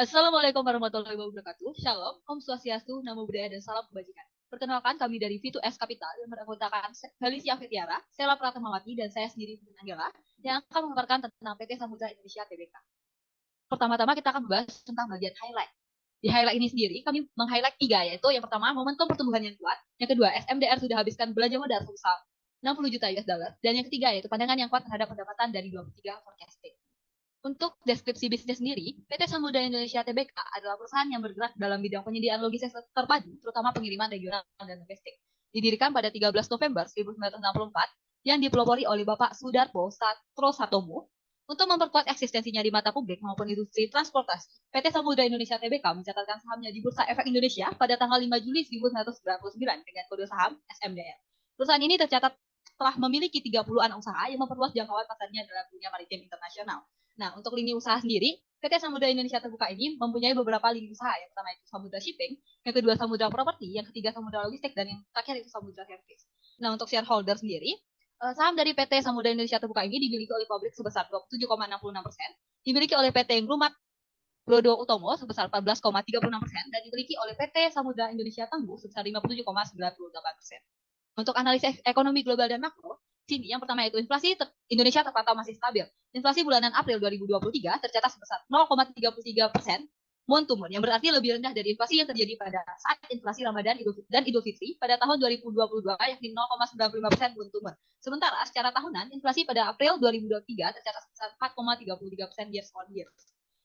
Assalamualaikum warahmatullahi wabarakatuh. Shalom, Om Swastiastu, Namo Buddhaya, dan salam kebajikan. Perkenalkan, kami dari V2S Capital yang beranggotakan Felicia Fetiara, Sela Pratamawati, dan saya sendiri, Putri Anggela, yang akan memaparkan tentang PT Samudra Indonesia Tbk. Pertama-tama kita akan membahas tentang bagian highlight. Di highlight ini sendiri, kami meng-highlight tiga, yaitu yang pertama, momentum pertumbuhan yang kuat, yang kedua, SMDR sudah habiskan belanja modal sebesar 60 juta US dollar, dan yang ketiga, yaitu pandangan yang kuat terhadap pendapatan dari 23 forecasting. Untuk deskripsi bisnisnya sendiri, PT Samudra Indonesia Tbk adalah perusahaan yang bergerak dalam bidang penyediaan logistik terpadu, terutama pengiriman regional dan domestik. Didirikan pada 13 November 1964, yang dipelopori oleh Bapak Sudarpo Satro Satomo. Untuk memperkuat eksistensinya di mata publik maupun industri transportasi, PT Samudra Indonesia Tbk mencatatkan sahamnya di Bursa Efek Indonesia pada tanggal 5 Juli 1999 dengan kode saham SMDR. Perusahaan ini tercatat telah memiliki 30 anak usaha yang memperluas jangkauan pasarnya dalam dunia maritim internasional. Nah, untuk lini usaha sendiri, PT Samudra Indonesia Terbuka ini mempunyai beberapa lini usaha. Yang pertama itu Samudra Shipping, yang kedua Samudra Property, yang ketiga Samudra Logistik, dan yang terakhir itu Samudra Service. Nah, untuk shareholder sendiri, saham dari PT Samudra Indonesia Terbuka ini dimiliki oleh publik sebesar 27,66%, dimiliki oleh PT Ngrumat Brodo Utomo sebesar 14,36%, dan dimiliki oleh PT Samudra Indonesia Tangguh sebesar 57,98%. Untuk analisis ekonomi global dan makro, sini yang pertama yaitu inflasi Indonesia terpantau masih stabil. Inflasi bulanan April 2023 tercatat sebesar 0,33% month-to-month, yang berarti lebih rendah dari inflasi yang terjadi pada saat inflasi Ramadan dan Idul Fitri pada tahun 2022 yakni 0,95% month-to-month. Sementara secara tahunan, inflasi pada April 2023 tercatat sebesar 4,33% year on year.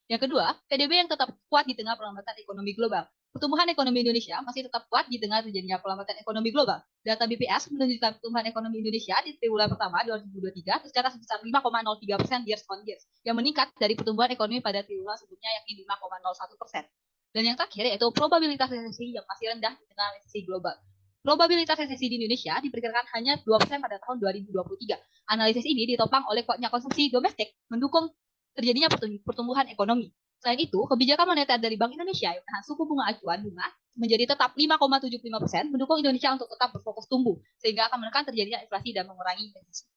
Yang kedua, PDB yang tetap kuat di tengah perlambatan ekonomi global. Pertumbuhan ekonomi Indonesia masih tetap kuat di tengah terjadinya perlambatan ekonomi global. Data BPS menunjukkan pertumbuhan ekonomi Indonesia di triwulan pertama 2023 tercatat sebesar 5,03% year on year, yang meningkat dari pertumbuhan ekonomi pada triwulan sebelumnya yakni 5,01%. Dan yang terakhir yaitu probabilitas resesi yang masih rendah di tengah resesi global. Probabilitas resesi di Indonesia diperkirakan hanya 2% pada tahun 2023. Analisis ini ditopang oleh kuatnya konsumsi domestik mendukung terjadinya pertumbuhan ekonomi. Selain itu, kebijakan moneter dari Bank Indonesia yang menahan suku bunga acuan bunga menjadi tetap 5,75% mendukung Indonesia untuk tetap berfokus tumbuh, sehingga akan menekan terjadinya inflasi dan mengurangi resesi.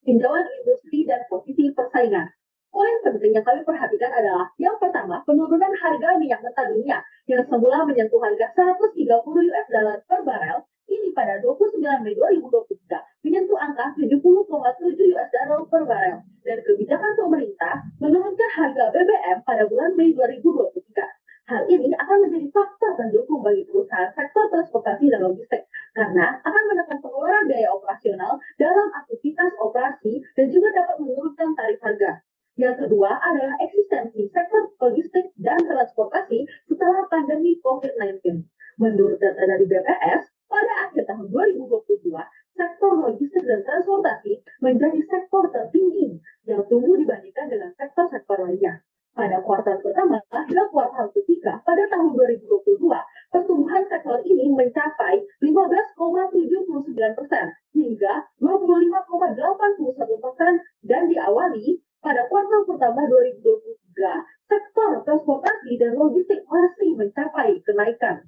Tinjauan industri dan posisi persaingan. Poin penting yang kami perhatikan adalah yang pertama, penurunan harga minyak mentah dunia yang semula menyentuh harga 130 US dollar per barel ini pada 29 Mei 2023 menyentuh angka 70,7 US dollar per barel, dan kebijakan pemerintah menurunkan harga BBM pada bulan Mei 2023. Hal ini akan menjadi faktor pendukung bagi perusahaan sektor transportasi dan logistik karena akan menekan pengeluaran biaya operasional dalam aktivitas operasi dan juga dapat menurunkan tarif harga. Yang kedua adalah eksistensi sektor logistik dan transportasi setelah pandemi COVID-19. Menurut data dari BPS, pada akhir tahun 2022, sektor logistik dan transportasi menjadi sektor tertinggi yang tumbuh dibandingkan dengan sektor-sektor lainnya. Pada kuartal pertama dan kuartal ketiga pada tahun 2022, pertumbuhan sektor ini mencapai 15,79% hingga 25,81% dan diawali pada kuartal pertama 2023, sektor transportasi dan logistik masih mencapai kenaikan.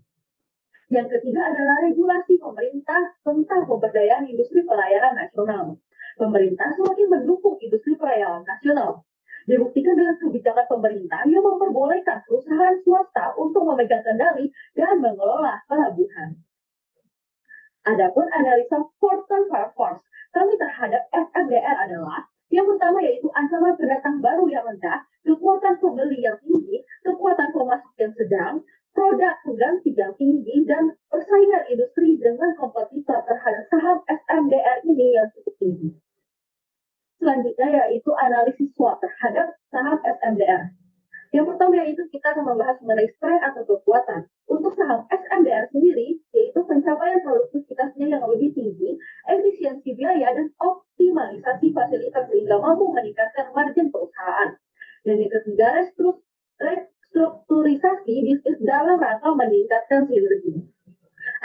Yang ketiga adalah regulasi pemerintah tentang pemberdayaan industri pelayaran nasional. Pemerintah semakin mendukung industri pelayaran nasional. Dibuktikan dengan kebijakan pemerintah yang memperbolehkan perusahaan swasta untuk memegang kendali dan mengelola pelabuhan. Adapun analisa Fortune Force kami terhadap SMDR adalah yang pertama yaitu ancaman pendatang baru yang rendah, kekuatan pembeli yang tinggi, kekuatan pemasok yang sedang, produk pengganti yang tinggi, dan persaingan industri dengan kompetitor terhadap saham SMDR ini yang cukup tinggi. Selanjutnya yaitu analisis SWOT terhadap saham SMDR. Yang pertama yaitu kita akan membahas mengenai strength atau kekuatan. Untuk saham SMDR sendiri, yaitu pencapaian produktivitasnya yang lebih tinggi, efisiensi biaya, dan optimalisasi fasilitas sehingga mampu meningkatkan margin perusahaan. Dan yang ketiga, restrukturisasi bisnis dalam rangka meningkatkan sinergi.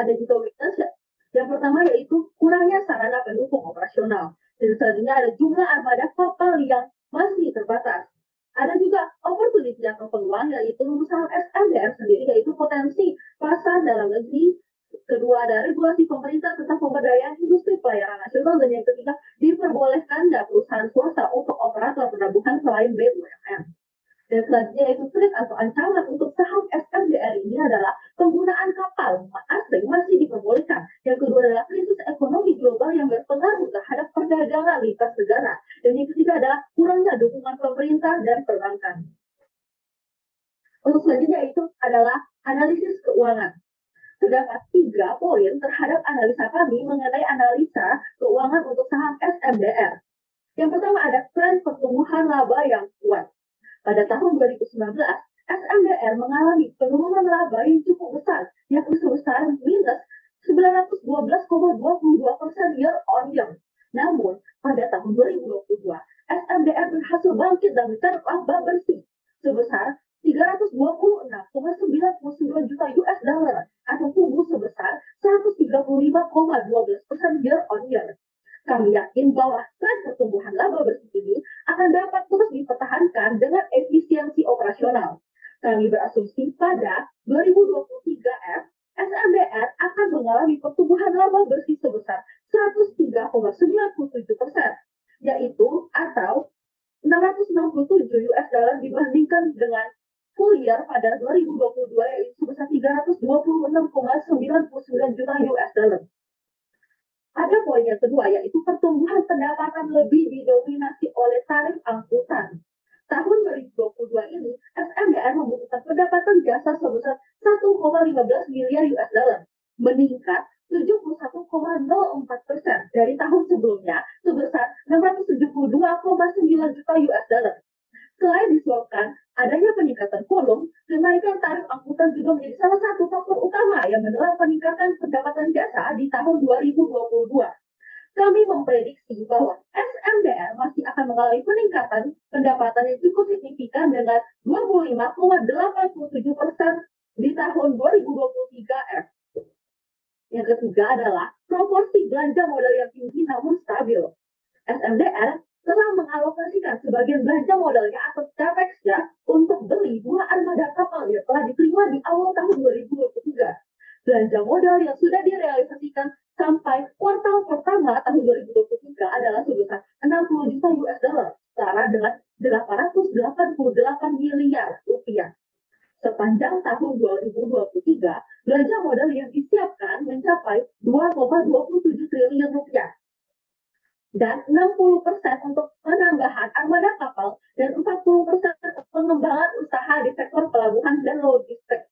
Ada juga weakness. Yang pertama yaitu kurangnya sarana pendukung operasional. Dan selanjutnya ada jumlah armada kapal yang masih terbatas. Ada juga opportunity atau peluang yaitu saham SMDR sendiri yaitu potensi pasar dalam negeri. Kedua ada regulasi pemerintah tentang pemberdayaan industri pelayaran nasional, dan yang ketiga diperbolehkan perusahaan swasta untuk operator pelabuhan selain BUMN. Dan selanjutnya yaitu threat atau ancaman untuk saham SMDR ini adalah penggunaan kapal asing masih diperbolehkan. Yang kedua adalah krisis ekonomi global yang berpengaruh terhadap perdagangan lintas negara. Dan yang ketiga adalah kurangnya dukungan pemerintah dan perbankan. Untuk selanjutnya itu adalah analisis keuangan. Terdapat 3 poin terhadap analisa kami mengenai analisa keuangan untuk saham SMDR. Yang pertama ada tren pertumbuhan laba yang kuat. Pada tahun 2019, SMDR mengalami penurunan laba yang cukup besar, yakni sebesar minus 912,22% year on year. Namun, pada tahun 2022, SMDR berhasil bangkit dan mencatat laba bersih sebesar 326,99 juta US dollar atau tumbuh sebesar 135,12% year on year. Kami yakin bahwa tren pertumbuhan laba bersih ini akan dapat terus dipertahankan dengan efisiensi operasional. Kami berasumsi pada 2023 SMDR akan mengalami pertumbuhan laba bersih sebesar 103,97%, yaitu atau 667 US dollar dibandingkan dengan full year pada 2022 yaitu sebesar 326,99 juta US dollar. Ada poin yang kedua yaitu pertumbuhan pendapatan lebih didominasi oleh tarif angkutan. Tahun 2022 ini SMDR membutuhkan pendapatan jasa sebesar 1,15 miliar US dollar, meningkat 71,04% dari tahun sebelumnya sebesar 672,9 juta US dollar. Selain disebabkan adanya peningkatan volume, kenaikan tarif angkutan juga menjadi salah satu faktor utama yang mendorong peningkatan pendapatan jasa di tahun 2022. Kami memprediksi bahwa SMDR masih akan mengalami peningkatan pendapatan yang cukup signifikan dengan 25,87% di tahun 2023. Yang ketiga adalah proporsi belanja modal yang tinggi namun stabil. SMDR telah mengalokasikan sebagian belanja modalnya atau capex-nya untuk beli 2 armada kapal yang telah diterima di awal tahun 2023. Belanja modal yang sudah direalisasikan sampai kuartal pertama tahun 2023 adalah sebesar 60 juta US dollar, setara dengan 888 miliar rupiah. Sepanjang tahun 2023, belanja modal yang disiapkan mencapai 2,27 triliun rupiah. Dan 60% untuk penambahan armada kapal dan 40% pengembangan usaha di sektor pelabuhan dan logistik.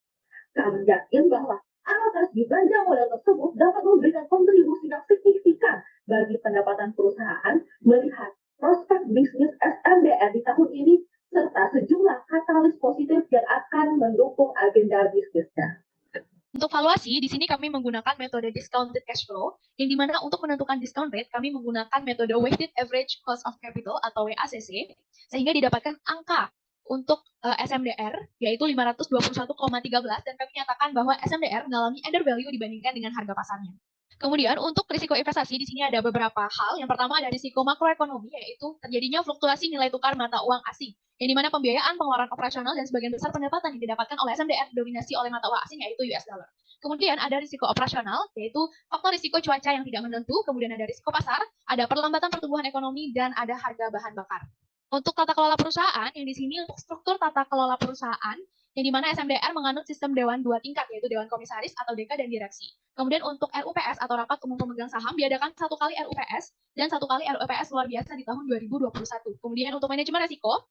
Kami yakin bahwa alokasi belanja modal tersebut dapat memberikan kontribusi yang signifikan bagi pendapatan perusahaan melihat prospek bisnis SMDR di tahun ini serta sejumlah katalis positif yang akan mendukung agenda bisnisnya. Untuk valuasi, di sini kami menggunakan metode discounted cash flow, yang dimana untuk menentukan discount rate, kami menggunakan metode weighted average cost of capital atau WACC, sehingga didapatkan angka untuk SMDR, yaitu 521,13, dan kami nyatakan bahwa SMDR mengalami undervalue dibandingkan dengan harga pasarnya. Kemudian untuk risiko investasi di sini ada beberapa hal. Yang pertama ada risiko makroekonomi, yaitu terjadinya fluktuasi nilai tukar mata uang asing, yang dimana pembiayaan pengeluaran operasional dan sebagian besar pendapatan yang didapatkan oleh SMDR dominasi oleh mata uang asing yaitu US dollar. Kemudian ada risiko operasional, yaitu faktor risiko cuaca yang tidak menentu. Kemudian ada risiko pasar, ada perlambatan pertumbuhan ekonomi, dan ada harga bahan bakar. Untuk tata kelola perusahaan, yang di sini untuk struktur tata kelola perusahaan, yang dimana SMDR menganut sistem Dewan 2 tingkat, yaitu Dewan Komisaris atau DK dan Direksi. Kemudian untuk RUPS atau Rapat Umum Pemegang Saham diadakan 1 kali RUPS dan 1 kali RUPS luar biasa di tahun 2021. Kemudian untuk manajemen risiko,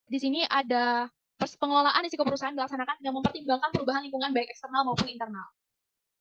di sini ada pengelolaan risiko perusahaan dilaksanakan dengan mempertimbangkan perubahan lingkungan baik eksternal maupun internal.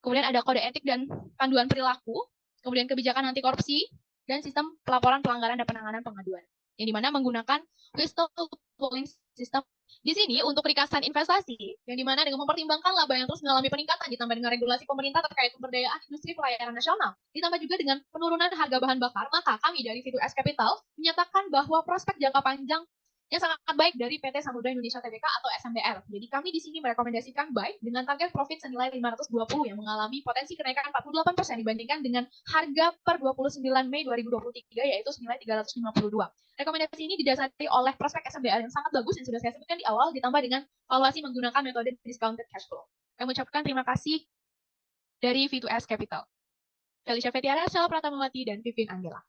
Kemudian ada kode etik dan panduan perilaku, kemudian kebijakan anti korupsi, dan sistem pelaporan pelanggaran dan penanganan pengaduan, yang dimana menggunakan whistleblowing system. Di sini untuk rikasan investasi, yang dimana dengan mempertimbangkan laba yang terus mengalami peningkatan, ditambah dengan regulasi pemerintah terkait pemberdayaan industri pelayaran nasional, ditambah juga dengan penurunan harga bahan bakar, maka kami dari V2S Capital menyatakan bahwa prospek jangka panjang yang sangat baik dari PT Samudra Indonesia Tbk atau SMDR. Jadi kami di sini merekomendasikan buy dengan target profit senilai 520 yang mengalami potensi kenaikan 48% dibandingkan dengan harga per 29 Mei 2023 yaitu senilai 352. Rekomendasi ini didasari oleh prospek SMDR yang sangat bagus yang sudah saya sebutkan di awal ditambah dengan valuasi menggunakan metode discounted cash flow. Kami ucapkan terima kasih dari V2S Capital. Felicia Fetiara, Sela Pratamawati, dan Vivin Angela.